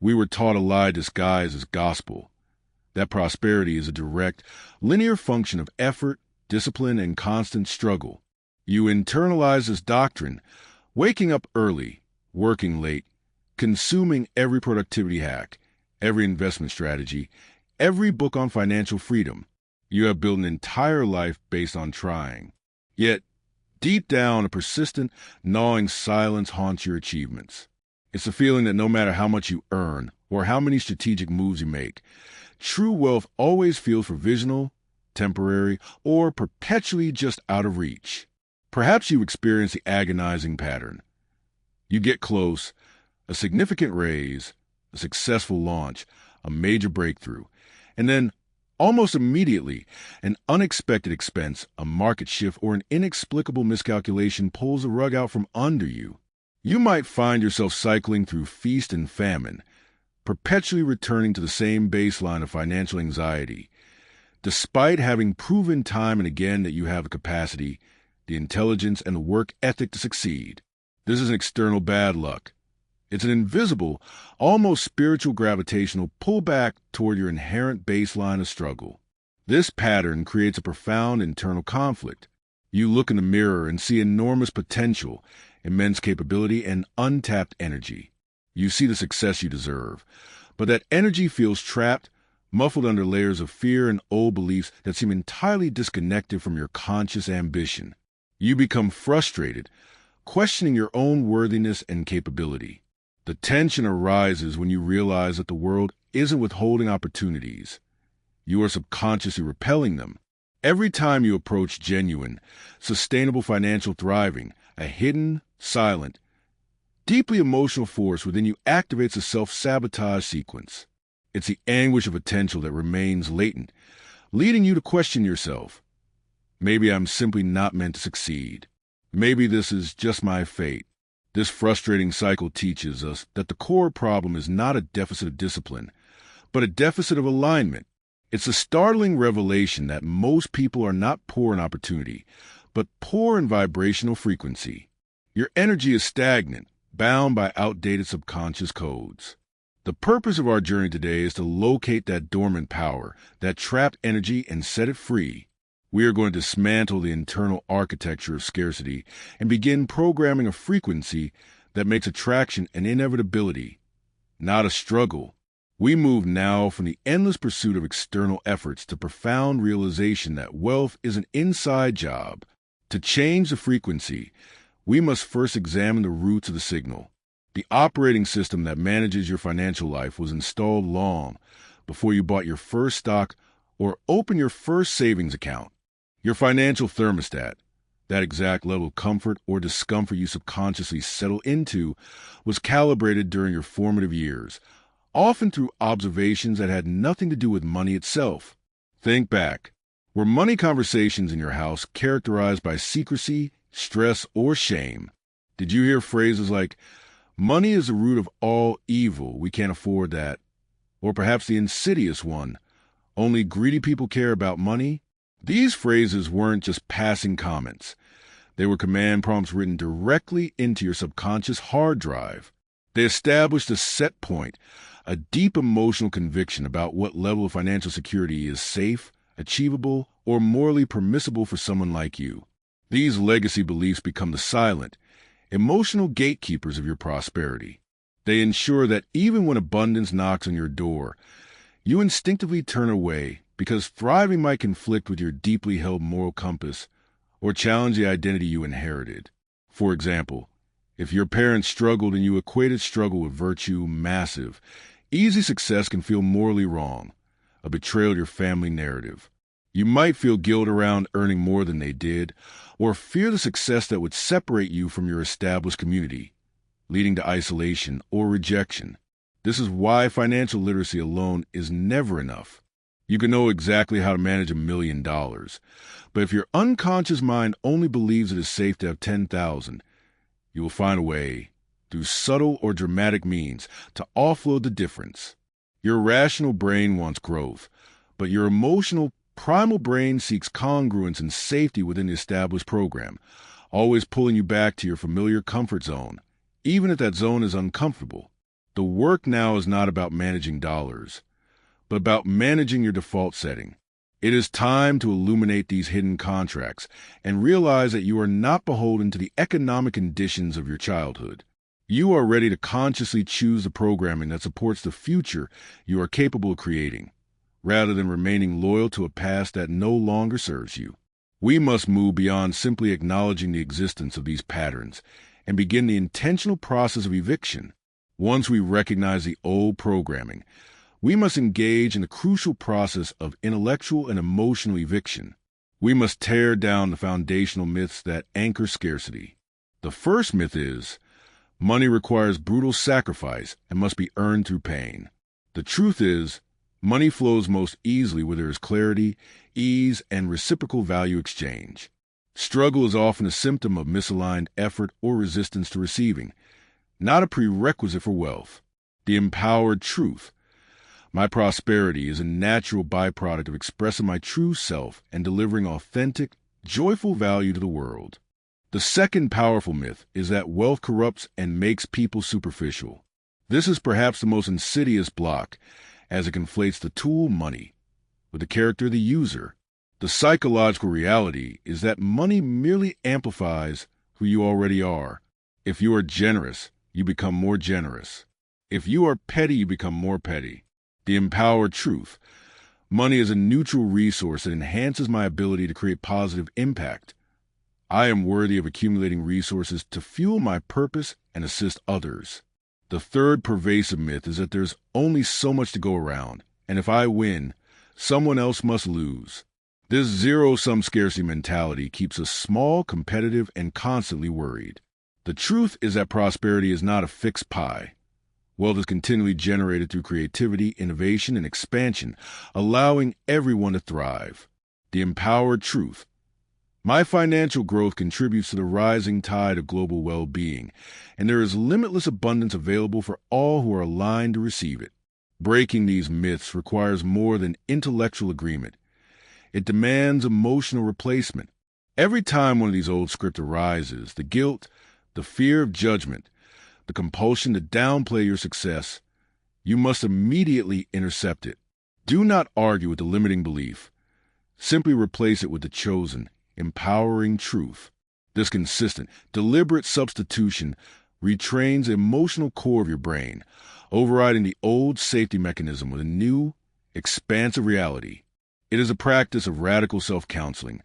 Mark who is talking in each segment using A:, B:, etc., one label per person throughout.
A: We were taught a lie disguised as gospel, that prosperity is a direct, linear function of effort, discipline, and constant struggle. You internalize this doctrine, waking up early, working late, consuming every productivity hack, every investment strategy, every book on financial freedom. You have built an entire life based on trying. Yet, deep down, a persistent, gnawing silence haunts your achievements. It's the feeling that no matter how much you earn or how many strategic moves you make, true wealth always feels provisional, temporary, or perpetually just out of reach. Perhaps you experience the agonizing pattern. You get close, a significant raise, a successful launch, a major breakthrough, and then, almost immediately, an unexpected expense, a market shift, or an inexplicable miscalculation pulls the rug out from under you. You might find yourself cycling through feast and famine, perpetually returning to the same baseline of financial anxiety, despite having proven time and again that you have the capacity, the intelligence, and the work ethic to succeed. This isn't external bad luck. It's an invisible, almost spiritual gravitational pullback toward your inherent baseline of struggle. This pattern creates a profound internal conflict. You look in the mirror and see enormous potential, immense capability, and untapped energy. You see the success you deserve, but that energy feels trapped, muffled under layers of fear and old beliefs that seem entirely disconnected from your conscious ambition. You become frustrated, questioning your own worthiness and capability. The tension arises when you realize that the world isn't withholding opportunities. You are subconsciously repelling them. Every time you approach genuine, sustainable financial thriving, a hidden, silent, deeply emotional force within you activates a self-sabotage sequence. It's the anguish of potential that remains latent, leading you to question yourself. Maybe I'm simply not meant to succeed. Maybe this is just my fate. This frustrating cycle teaches us that the core problem is not a deficit of discipline, but a deficit of alignment. It's a startling revelation that most people are not poor in opportunity, but poor in vibrational frequency. Your energy is stagnant, bound by outdated subconscious codes. The purpose of our journey today is to locate that dormant power, that trapped energy, and set it free. We are going to dismantle the internal architecture of scarcity and begin programming a frequency that makes attraction an inevitability, not a struggle. We move now from the endless pursuit of external efforts to profound realization that wealth is an inside job. To change the frequency, we must first examine the roots of the signal. The operating system that manages your financial life was installed long before you bought your first stock or opened your first savings account. Your financial thermostat, that exact level of comfort or discomfort you subconsciously settle into, was calibrated during your formative years, often through observations that had nothing to do with money itself. Think back. Were money conversations in your house characterized by secrecy, stress, or shame? Did you hear phrases like, "Money is the root of all evil, we can't afford that"? Or perhaps the insidious one, "Only greedy people care about money"? These phrases weren't just passing comments. They were command prompts written directly into your subconscious hard drive. They established a set point, a deep emotional conviction about what level of financial security is safe, achievable, or morally permissible for someone like you. These legacy beliefs become the silent, emotional gatekeepers of your prosperity. They ensure that even when abundance knocks on your door, you instinctively turn away because thriving might conflict with your deeply held moral compass or challenge the identity you inherited. For example, if your parents struggled and you equated struggle with virtue, massive, easy success can feel morally wrong, a betrayal of your family narrative. You might feel guilt around earning more than they did, or fear the success that would separate you from your established community, leading to isolation or rejection. This is why financial literacy alone is never enough. You can know exactly how to manage $1 million, but if your unconscious mind only believes it is safe to have 10,000, you will find a way, through subtle or dramatic means, to offload the difference. Your rational brain wants growth, but your emotional, primal brain seeks congruence and safety within the established program, always pulling you back to your familiar comfort zone, even if that zone is uncomfortable. The work now is not about managing dollars, but about managing your default setting. It is time to illuminate these hidden contracts and realize that you are not beholden to the economic conditions of your childhood. You are ready to consciously choose the programming that supports the future you are capable of creating, rather than remaining loyal to a past that no longer serves you. We must move beyond simply acknowledging the existence of these patterns and begin the intentional process of eviction. Once we recognize the old programming, we must engage in the crucial process of intellectual and emotional eviction. We must tear down the foundational myths that anchor scarcity. The first myth is, money requires brutal sacrifice and must be earned through pain. The truth is, money flows most easily where there is clarity, ease, and reciprocal value exchange. Struggle is often a symptom of misaligned effort or resistance to receiving, not a prerequisite for wealth. The empowered truth. My prosperity is a natural byproduct of expressing my true self and delivering authentic, joyful value to the world. The second powerful myth is that wealth corrupts and makes people superficial. This is perhaps the most insidious block, as it conflates the tool money with the character of the user. The psychological reality is that money merely amplifies who you already are. If you are generous, you become more generous. If you are petty, you become more petty. The empowered truth. Money is a neutral resource that enhances my ability to create positive impact. I am worthy of accumulating resources to fuel my purpose and assist others. The third pervasive myth is that there's only so much to go around, and if I win, someone else must lose. This zero-sum scarcity mentality keeps us small, competitive, and constantly worried. The truth is that prosperity is not a fixed pie. Wealth is continually generated through creativity, innovation, and expansion, allowing everyone to thrive. The empowered truth. My financial growth contributes to the rising tide of global well-being, and there is limitless abundance available for all who are aligned to receive it. Breaking these myths requires more than intellectual agreement. It demands emotional replacement. Every time one of these old scripts arises, the guilt, the fear of judgment, the compulsion to downplay your success, you must immediately intercept it. Do not argue with the limiting belief. Simply replace it with the chosen, empowering truth. This consistent, deliberate substitution retrains the emotional core of your brain, overriding the old safety mechanism with a new, expansive reality. It is a practice of radical self-counseling,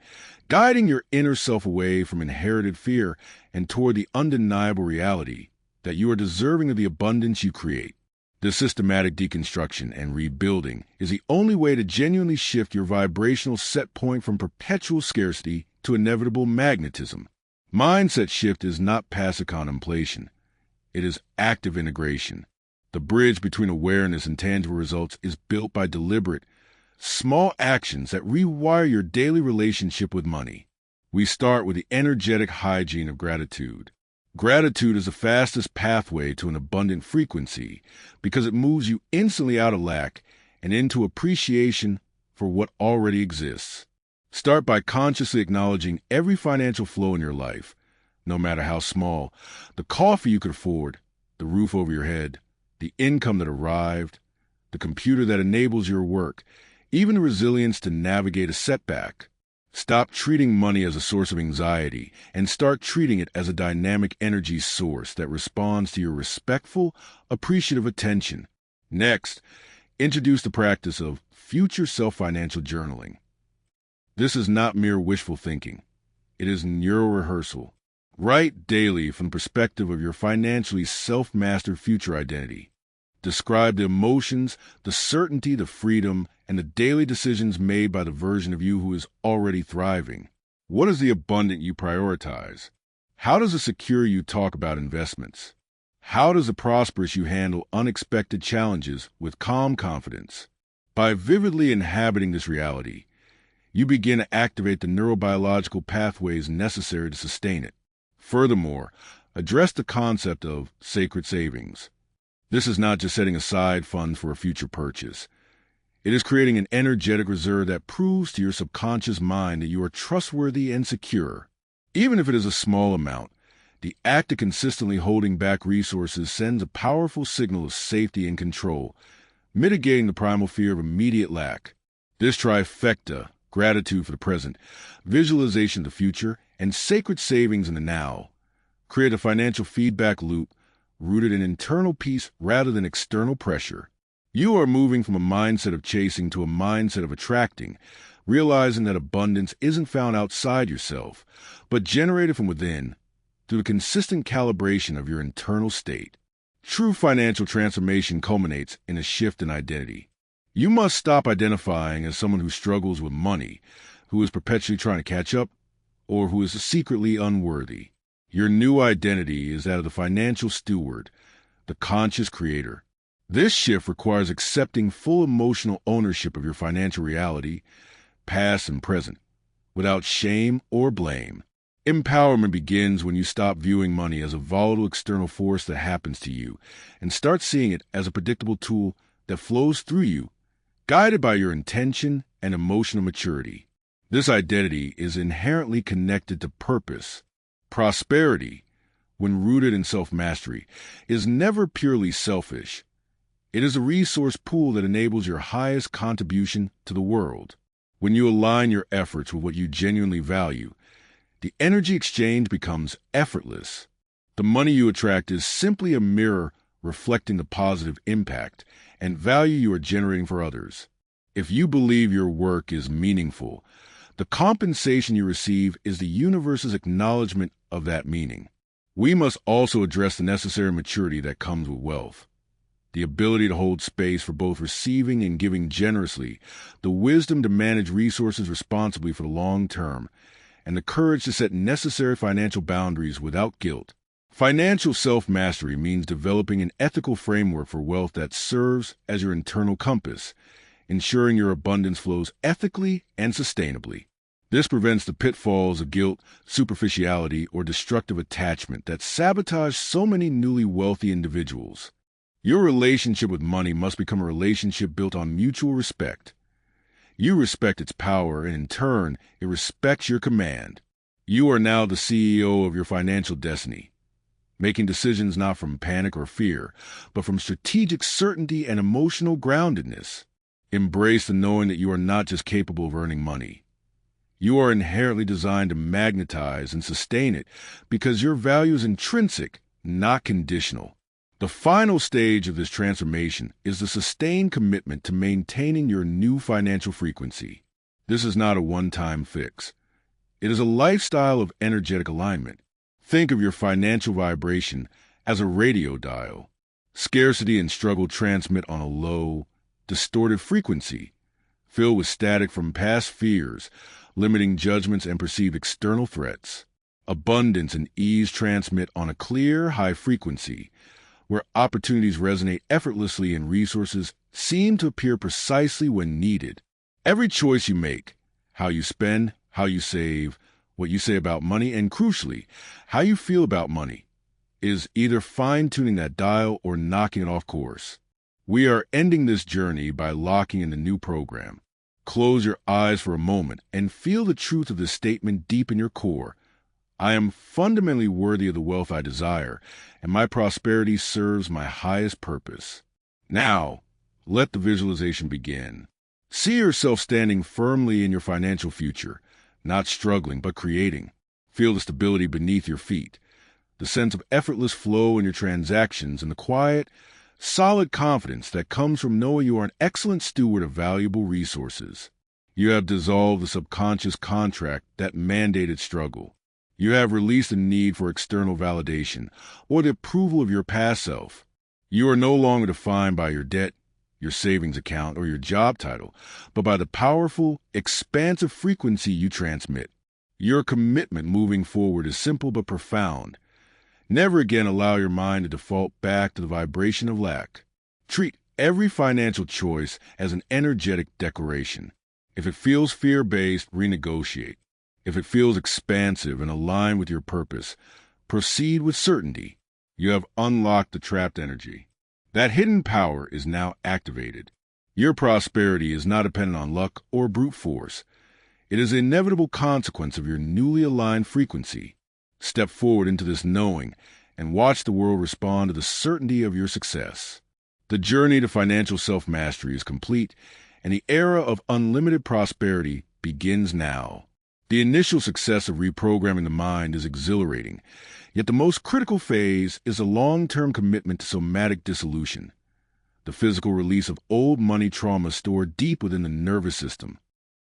A: guiding your inner self away from inherited fear and toward the undeniable reality that you are deserving of the abundance you create. This systematic deconstruction and rebuilding is the only way to genuinely shift your vibrational set point from perpetual scarcity to inevitable magnetism. Mindset shift is not passive contemplation. It is active integration. The bridge between awareness and tangible results is built by deliberate, small actions that rewire your daily relationship with money. We start with the energetic hygiene of gratitude. Gratitude is the fastest pathway to an abundant frequency because it moves you instantly out of lack and into appreciation for what already exists. Start by consciously acknowledging every financial flow in your life, no matter how small: the coffee you could afford, the roof over your head, the income that arrived, the computer that enables your work, even the resilience to navigate a setback. Stop treating money as a source of anxiety and start treating it as a dynamic energy source that responds to your respectful, appreciative attention. Next, introduce the practice of future self-financial journaling. This is not mere wishful thinking. It is neural rehearsal. Write daily from the perspective of your financially self-mastered future identity. Describe the emotions, the certainty, the freedom, and the daily decisions made by the version of you who is already thriving. What is the abundant you prioritize? How does the secure you talk about investments? How does the prosperous you handle unexpected challenges with calm confidence? By vividly inhabiting this reality, you begin to activate the neurobiological pathways necessary to sustain it. Furthermore, address the concept of sacred savings. This is not just setting aside funds for a future purchase. It is creating an energetic reserve that proves to your subconscious mind that you are trustworthy and secure. Even if it is a small amount, The act of consistently holding back resources sends a powerful signal of safety and control, mitigating the primal fear of immediate lack. This trifecta, gratitude for the present, visualization of the future, and sacred savings in the now, create a financial feedback loop rooted in internal peace rather than external pressure. You are moving from a mindset of chasing to a mindset of attracting, realizing that abundance isn't found outside yourself, but generated from within through the consistent calibration of your internal state. True financial transformation culminates in a shift in identity. You must stop identifying as someone who struggles with money, who is perpetually trying to catch up, or who is secretly unworthy. Your new identity is that of the financial steward, the conscious creator. This shift requires accepting full emotional ownership of your financial reality, past and present, without shame or blame. Empowerment begins when you stop viewing money as a volatile external force that happens to you and start seeing it as a predictable tool that flows through you, guided by your intention and emotional maturity. This identity is inherently connected to purpose. Prosperity, when rooted in self-mastery, is never purely selfish. It is a resource pool that enables your highest contribution to the world. When you align your efforts with what you genuinely value, the energy exchange becomes effortless. The money you attract is simply a mirror reflecting the positive impact and value you are generating for others. If you believe your work is meaningful, the compensation you receive is the universe's acknowledgement of that meaning. We must also address the necessary maturity that comes with wealth. The ability to hold space for both receiving and giving generously, the wisdom to manage resources responsibly for the long term, and the courage to set necessary financial boundaries without guilt. Financial self-mastery means developing an ethical framework for wealth that serves as your internal compass, ensuring your abundance flows ethically and sustainably. This prevents the pitfalls of guilt, superficiality, or destructive attachment that sabotage so many newly wealthy individuals. Your relationship with money must become a relationship built on mutual respect. You respect its power, and in turn, it respects your command. You are now the CEO of your financial destiny, making decisions not from panic or fear, but from strategic certainty and emotional groundedness. Embrace the knowing that you are not just capable of earning money. You are inherently designed to magnetize and sustain it because your value is intrinsic, not conditional. The final stage of this transformation is the sustained commitment to maintaining your new financial frequency. This is not a one-time fix. It is a lifestyle of energetic alignment. Think of your financial vibration as a radio dial. Scarcity and struggle transmit on a low, distorted frequency, filled with static from past fears, limiting judgments and perceived external threats. Abundance and ease transmit on a clear, high frequency, where opportunities resonate effortlessly and resources seem to appear precisely when needed. Every choice you make, how you spend, how you save, what you say about money, and crucially, how you feel about money, is either fine-tuning that dial or knocking it off course. We are ending this journey by locking in the new program. Close your eyes for a moment and feel the truth of this statement deep in your core. I am fundamentally worthy of the wealth I desire, and my prosperity serves my highest purpose. Now, let the visualization begin. See yourself standing firmly in your financial future, not struggling, but creating. Feel the stability beneath your feet, the sense of effortless flow in your transactions, and the quiet, solid confidence that comes from knowing you are an excellent steward of valuable resources. You have dissolved the subconscious contract that mandated struggle. You have released the need for external validation or the approval of your past self. You are no longer defined by your debt, your savings account, or your job title, but by the powerful, expansive frequency you transmit. Your commitment moving forward is simple but profound. Never again allow your mind to default back to the vibration of lack. Treat every financial choice as an energetic declaration. If it feels fear-based, renegotiate. If it feels expansive and aligned with your purpose, proceed with certainty. You have unlocked the trapped energy. That hidden power is now activated. Your prosperity is not dependent on luck or brute force. It is the inevitable consequence of your newly aligned frequency. Step forward into this knowing and watch the world respond to the certainty of your success. The journey to financial self-mastery is complete, and the era of unlimited prosperity begins now. The initial success of reprogramming the mind is exhilarating, yet the most critical phase is a long-term commitment to somatic dissolution, the physical release of old money trauma stored deep within the nervous system.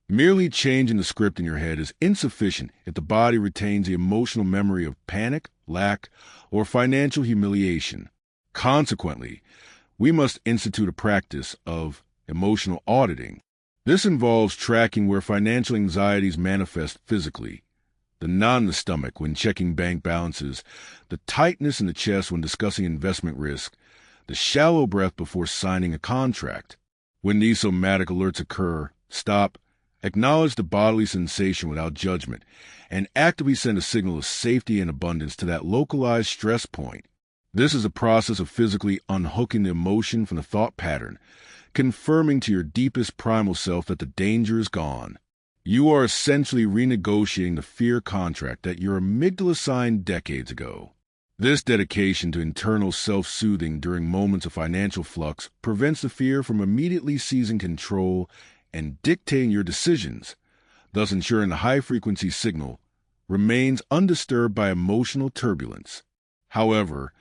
A: Merely changing the script in your head is insufficient if the body retains the emotional memory of panic, lack, or financial humiliation. Consequently, we must institute a practice of emotional auditing. This involves tracking where financial anxieties manifest physically: the knot in the stomach when checking bank balances, the tightness in the chest when discussing investment risk, the shallow breath before signing a contract. When these somatic alerts occur, stop, acknowledge the bodily sensation without judgment, and actively send a signal of safety and abundance to that localized stress point. This is a process of physically unhooking the emotion from the thought pattern, confirming to your deepest primal self that the danger is gone. You are essentially renegotiating the fear contract that your amygdala signed decades ago. This dedication to internal self-soothing during moments of financial flux prevents the fear from immediately seizing control and dictating your decisions, thus ensuring the high-frequency signal remains undisturbed by emotional turbulence. However,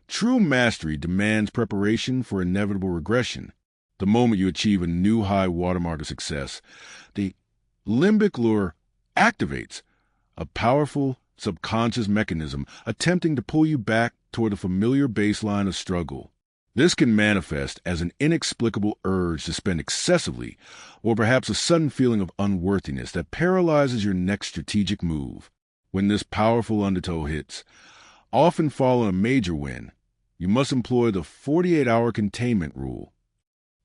A: true mastery demands preparation for inevitable regression. The moment you achieve a new high watermark of success, the limbic lure activates, a powerful subconscious mechanism attempting to pull you back toward a familiar baseline of struggle. This can manifest as an inexplicable urge to spend excessively, or perhaps a sudden feeling of unworthiness that paralyzes your next strategic move. When this powerful undertow hits, often following a major win, you must employ the 48-hour containment rule.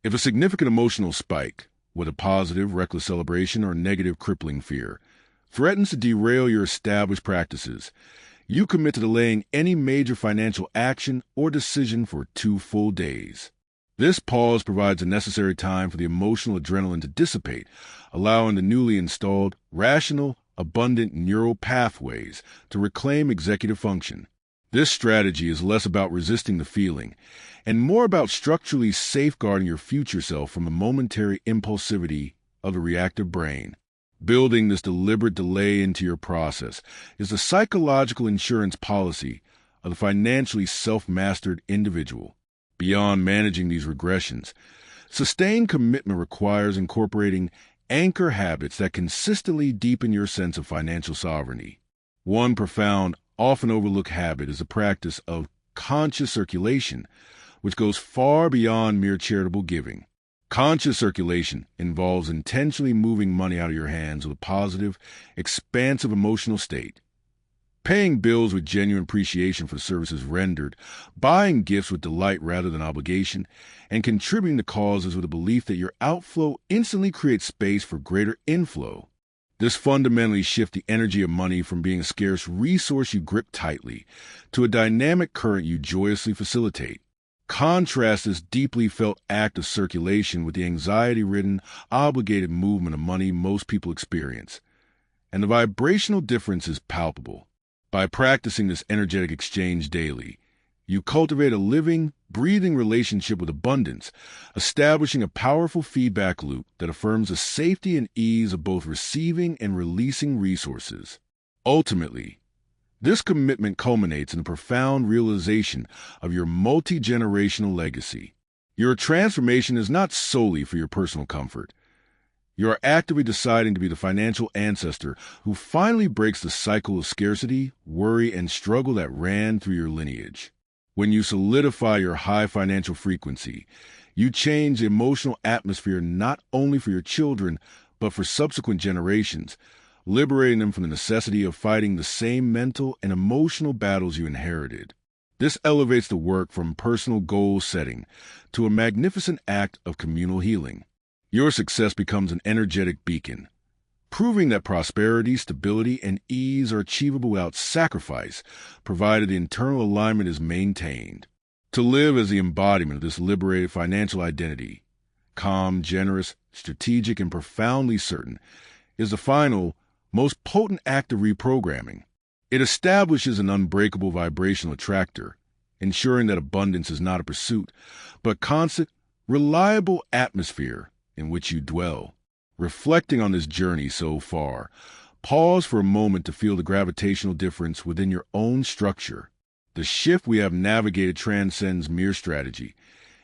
A: If a significant emotional spike, whether positive, reckless celebration, or negative, crippling fear, threatens to derail your established practices, you commit to delaying any major financial action or decision for 2 full days. This pause provides the necessary time for the emotional adrenaline to dissipate, allowing the newly installed, rational, abundant neural pathways to reclaim executive function. This strategy is less about resisting the feeling and more about structurally safeguarding your future self from the momentary impulsivity of the reactive brain. Building this deliberate delay into your process is the psychological insurance policy of the financially self-mastered individual. Beyond managing these regressions, sustained commitment requires incorporating anchor habits that consistently deepen your sense of financial sovereignty. One profound, often overlooked habit is the practice of conscious circulation, which goes far beyond mere charitable giving. Conscious circulation involves intentionally moving money out of your hands with a positive, expansive emotional state. Paying bills with genuine appreciation for the services rendered, buying gifts with delight rather than obligation, and contributing to causes with a belief that your outflow instantly creates space for greater inflow. This fundamentally shifts the energy of money from being a scarce resource you grip tightly to a dynamic current you joyously facilitate. Contrast this deeply felt act of circulation with the anxiety-ridden, obligated movement of money most people experience, and the vibrational difference is palpable. By practicing this energetic exchange daily, you cultivate a living, breathing relationship with abundance, establishing a powerful feedback loop that affirms the safety and ease of both receiving and releasing resources. Ultimately, this commitment culminates in a profound realization of your multi-generational legacy. Your transformation is not solely for your personal comfort. You are actively deciding to be the financial ancestor who finally breaks the cycle of scarcity, worry, and struggle that ran through your lineage. When you solidify your high financial frequency, you change the emotional atmosphere not only for your children, but for subsequent generations, liberating them from the necessity of fighting the same mental and emotional battles you inherited. This elevates the work from personal goal setting to a magnificent act of communal healing. Your success becomes an energetic beacon, proving that prosperity, stability, and ease are achievable without sacrifice, provided the internal alignment is maintained. To live as the embodiment of this liberated financial identity, calm, generous, strategic, and profoundly certain, is the final, most potent act of reprogramming. It establishes an unbreakable vibrational attractor, ensuring that abundance is not a pursuit, but constant, reliable atmosphere in which you dwell. Reflecting on this journey so far, pause for a moment to feel the gravitational difference within your own structure. The shift we have navigated transcends mere strategy.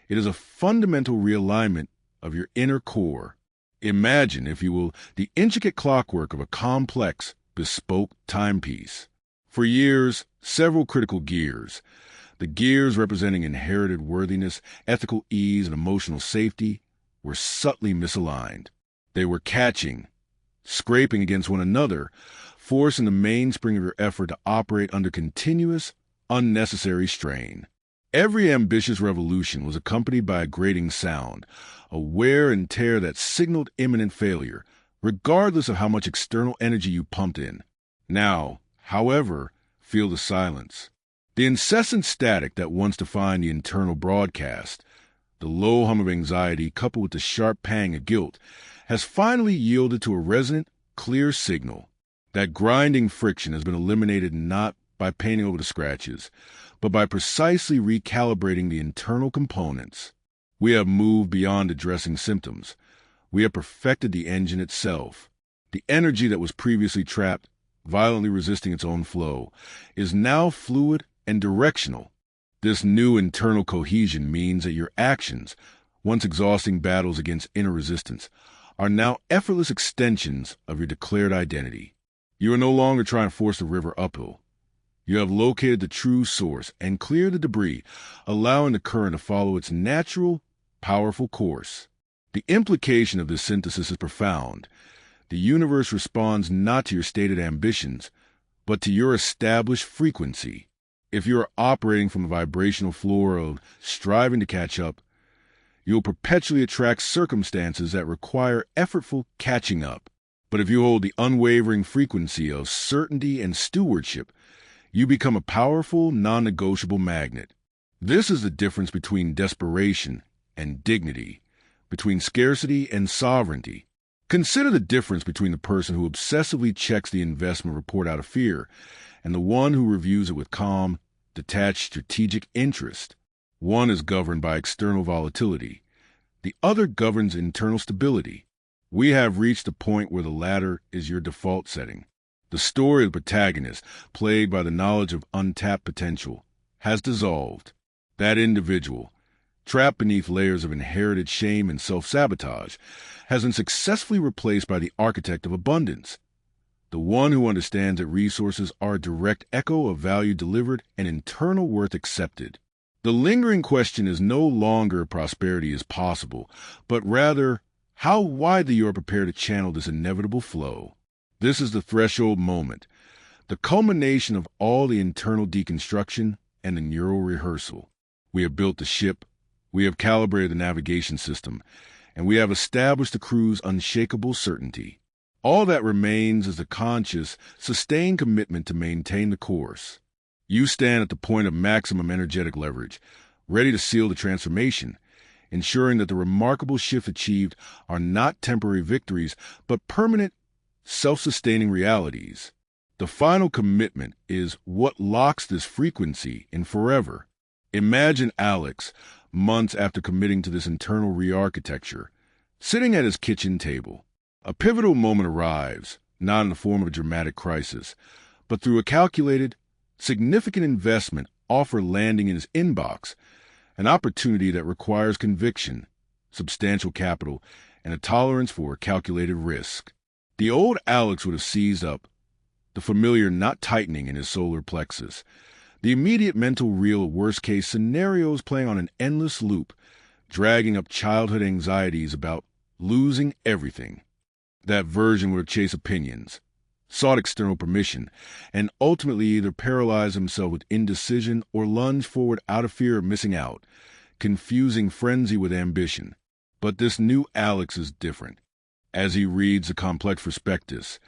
A: It is a fundamental realignment of your inner core. Imagine, if you will, the intricate clockwork of a complex, bespoke timepiece. For years, several critical gears, the gears representing inherited worthiness, ethical ease, and emotional safety, were subtly misaligned. They were catching, scraping against one another, forcing the mainspring of your effort to operate under continuous, unnecessary strain. Every ambitious revolution was accompanied by a grating sound, a wear and tear that signaled imminent failure, regardless of how much external energy you pumped in. Now, however, feel the silence. The incessant static that once defined the internal broadcast, the low hum of anxiety coupled with the sharp pang of guilt, has finally yielded to a resonant, clear signal. That grinding friction has been eliminated not by painting over the scratches, but by precisely recalibrating the internal components. We have moved beyond addressing symptoms. We have perfected the engine itself. The energy that was previously trapped, violently resisting its own flow, is now fluid and directional. This new internal cohesion means that your actions, once exhausting battles against inner resistance, are now effortless extensions of your declared identity. You are no longer trying to force the river uphill. You have located the true source and cleared the debris, allowing the current to follow its natural, powerful course. The implication of this synthesis is profound. The universe responds not to your stated ambitions, but to your established frequency. If you are operating from a vibrational floor of striving to catch up, you will perpetually attract circumstances that require effortful catching up. But if you hold the unwavering frequency of certainty and stewardship, you become a powerful, non-negotiable magnet. This is the difference between desperation and dignity, between scarcity and sovereignty. Consider the difference between the person who obsessively checks the investment report out of fear and the one who reviews it with calm, detached strategic interest. One is governed by external volatility. The other governs internal stability. We have reached a point where the latter is your default setting. The story of the protagonist, plagued by the knowledge of untapped potential, has dissolved. That individual, trapped beneath layers of inherited shame and self-sabotage, has been successfully replaced by the architect of abundance, the one who understands that resources are a direct echo of value delivered and internal worth accepted. The lingering question is no longer if prosperity is possible, but rather how widely you are prepared to channel this inevitable flow. This is the threshold moment, the culmination of all the internal deconstruction and the neural rehearsal. We have built the ship, we have calibrated the navigation system, and we have established the crew's unshakable certainty. All that remains is the conscious, sustained commitment to maintain the course. You stand at the point of maximum energetic leverage, ready to seal the transformation, ensuring that the remarkable shifts achieved are not temporary victories, but permanent, self-sustaining realities. The final commitment is what locks this frequency in forever. Imagine Alex, months after committing to this internal re-architecture, sitting at his kitchen table. A pivotal moment arrives, not in the form of a dramatic crisis, but through a calculated, significant investment offer landing in his inbox, an opportunity that requires conviction, substantial capital, and a tolerance for calculated risk. The old Alex would have seized up, the familiar knot tightening in his solar plexus, the immediate mental reel of worst-case scenarios playing on an endless loop, dragging up childhood anxieties about losing everything. That version would have chased opinions, sought external permission, and ultimately either paralyzed himself with indecision or lunged forward out of fear of missing out, confusing frenzy with ambition. But this new Alex is different. As he reads the complex prospectus,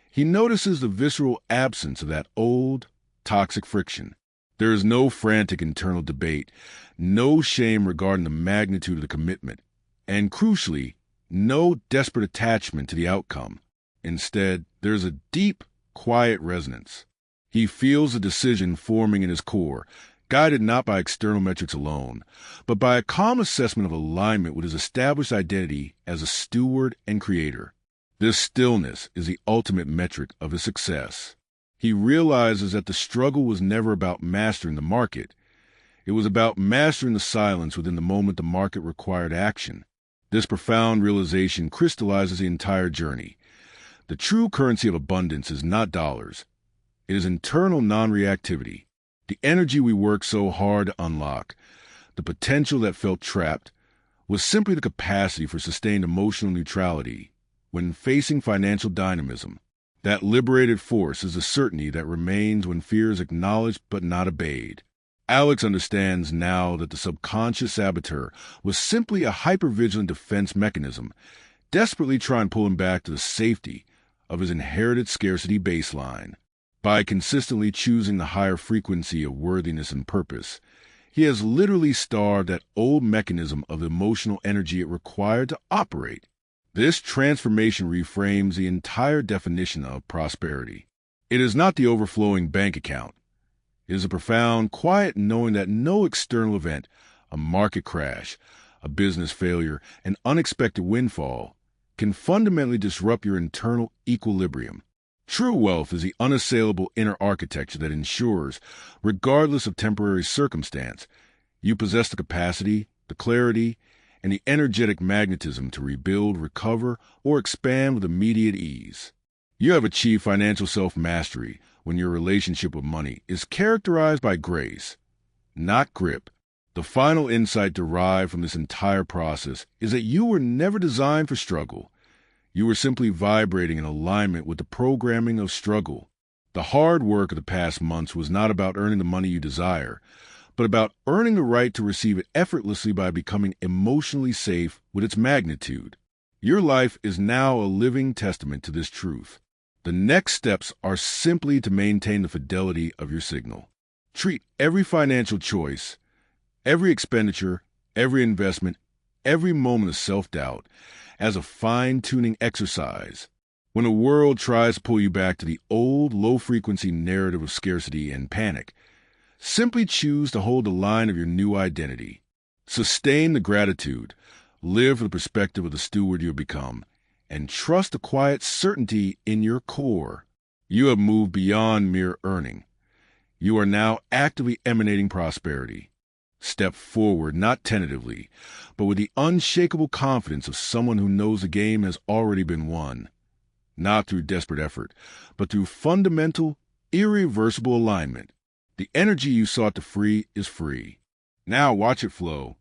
A: he notices the visceral absence of that old, toxic friction. There is no frantic internal debate, no shame regarding the magnitude of the commitment, and crucially, no desperate attachment to the outcome. Instead, there is a deep, quiet resonance. He feels the decision forming in his core, guided not by external metrics alone, but by a calm assessment of alignment with his established identity as a steward and creator. This stillness is the ultimate metric of his success. He realizes that the struggle was never about mastering the market. It was about mastering the silence within the moment the market required action. This profound realization crystallizes the entire journey. The true currency of abundance is not dollars. It is internal non-reactivity. The energy we work so hard to unlock, the potential that felt trapped, was simply the capacity for sustained emotional neutrality when facing financial dynamism. That liberated force is the certainty that remains when fear is acknowledged but not obeyed. Alex understands now that the subconscious saboteur was simply a hypervigilant defense mechanism, desperately trying to pull him back to the safety of his inherited scarcity baseline. By consistently choosing the higher frequency of worthiness and purpose, he has literally starved that old mechanism of emotional energy it required to operate. This transformation reframes the entire definition of prosperity. It is not the overflowing bank account. It is a profound, quiet knowing that no external event, a market crash, a business failure, an unexpected windfall, can fundamentally disrupt your internal equilibrium. True wealth is the unassailable inner architecture that ensures, regardless of temporary circumstance, you possess the capacity, the clarity, and the energetic magnetism to rebuild, recover, or expand with immediate ease. You have achieved financial self-mastery when your relationship with money is characterized by grace, not grip. The final insight derived from this entire process is that you were never designed for struggle. You were simply vibrating in alignment with the programming of struggle. The hard work of the past months was not about earning the money you desire, but about earning the right to receive it effortlessly by becoming emotionally safe with its magnitude. Your life is now a living testament to this truth. The next steps are simply to maintain the fidelity of your signal. Treat every financial choice, every expenditure, every investment, every moment of self-doubt as a fine-tuning exercise. When the world tries to pull you back to the old, low-frequency narrative of scarcity and panic, simply choose to hold the line of your new identity. Sustain the gratitude, live from the perspective of the steward you have become, and trust the quiet certainty in your core. You have moved beyond mere earning. You are now actively emanating prosperity. Step forward, not tentatively, but with the unshakable confidence of someone who knows the game has already been won. Not through desperate effort, but through fundamental, irreversible alignment. The energy you sought to free is free. Now watch it flow.